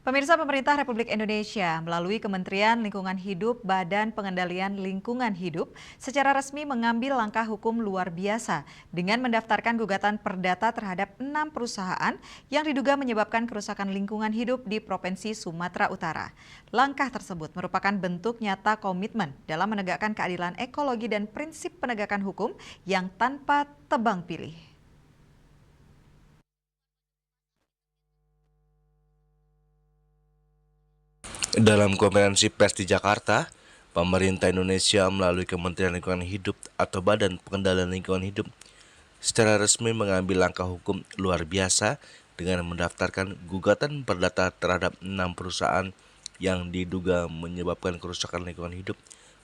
Pemirsa, pemerintah Republik Indonesia melalui Kementerian Lingkungan Hidup, Badan Pengendalian Lingkungan Hidup secara resmi mengambil langkah hukum luar biasa dengan mendaftarkan gugatan perdata terhadap 6 perusahaan yang diduga menyebabkan kerusakan lingkungan hidup di Provinsi Sumatera Utara. Langkah tersebut merupakan bentuk nyata komitmen dalam menegakkan keadilan ekologi dan prinsip penegakan hukum yang tanpa tebang pilih. Dalam konferensi pers di Jakarta, pemerintah Indonesia melalui Kementerian Lingkungan Hidup atau Badan Pengendalian Lingkungan Hidup secara resmi mengambil langkah hukum luar biasa dengan mendaftarkan gugatan perdata terhadap 6 perusahaan yang diduga menyebabkan kerusakan lingkungan hidup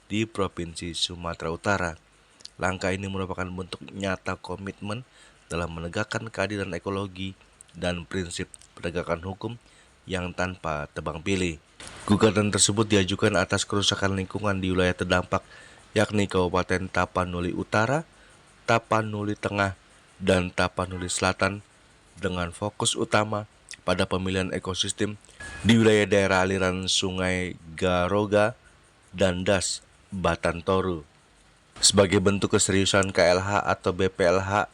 di Provinsi Sumatera Utara. Langkah ini merupakan bentuk nyata komitmen dalam menegakkan keadilan ekologi dan prinsip penegakan hukum yang tanpa tebang pilih. Gugatan tersebut diajukan atas kerusakan lingkungan di wilayah terdampak, yakni Kabupaten Tapanuli Utara, Tapanuli Tengah, dan Tapanuli Selatan, dengan fokus utama pada pemilihan ekosistem di wilayah daerah aliran Sungai Garoga dan Das Batan Toru. Sebagai bentuk keseriusan KLH atau BPLH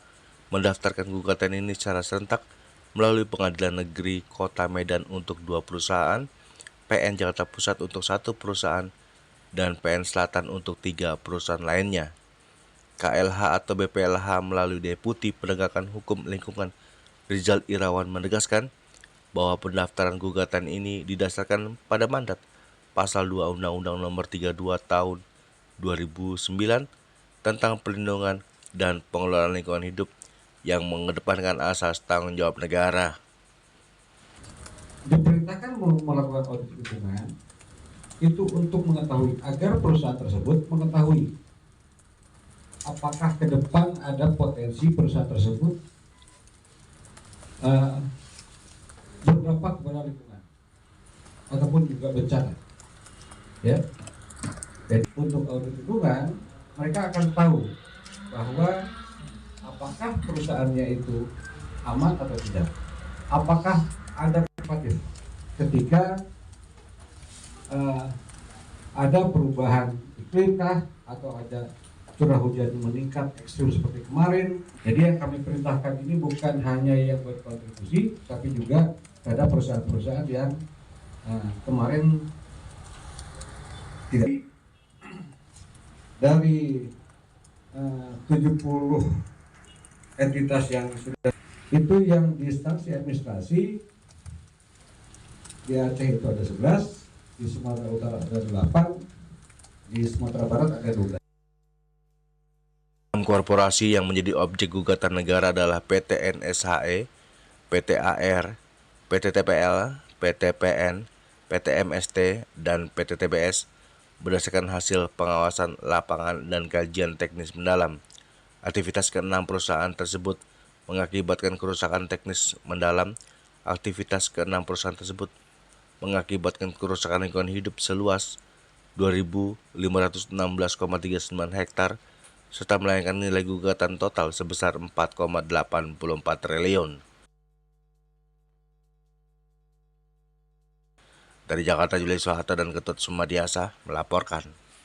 mendaftarkan gugatan ini secara serentak melalui Pengadilan Negeri Kota Medan untuk 2 perusahaan, PN Jakarta Pusat untuk 1 perusahaan, dan PN Selatan untuk 3 perusahaan lainnya. KLH atau BPLH melalui Deputi Penegakan Hukum Lingkungan Rizal Irawan menegaskan bahwa pendaftaran gugatan ini didasarkan pada mandat Pasal 2 Undang-Undang Nomor 32 Tahun 2009 tentang perlindungan dan pengelolaan lingkungan hidup yang mengedepankan asas tanggung jawab negara. Diperintahkan melakukan audit lingkungan itu untuk mengetahui agar perusahaan tersebut mengetahui apakah ke depan ada potensi perusahaan tersebut berdampak kepada lingkungan ataupun juga bencana. Ya, jadi untuk audit lingkungan mereka akan tahu bahwa apakah perusahaannya itu aman atau tidak, apakah ada ketika ada perubahan iklim kah atau ada curah hujan meningkat ekstrim seperti kemarin. Jadi yang kami perintahkan ini bukan hanya yang berkontribusi, tapi juga pada perusahaan-perusahaan yang kemarin tidak. Dari 70 entitas yang sudah itu, yang di instansi administrasi di Aceh itu ada 11, di Sumatera Utara ada 8, di Sumatera Barat ada 12. Korporasi yang menjadi objek gugatan negara adalah PT NSHE, PT AR, PT TPL, PT PN, PT MST, dan PT TBS berdasarkan hasil pengawasan lapangan dan kajian teknis mendalam. Aktivitas ke-6 perusahaan tersebut mengakibatkan kerusakan teknis mendalam. Aktivitas ke-6 perusahaan tersebut mengakibatkan kerusakan lingkungan hidup seluas 2.516,39 hektar serta melayangkan nilai gugatan total sebesar 4,84 triliun. Dari Jakarta, Julius Soeharto dan Ketut Sumadiasa melaporkan.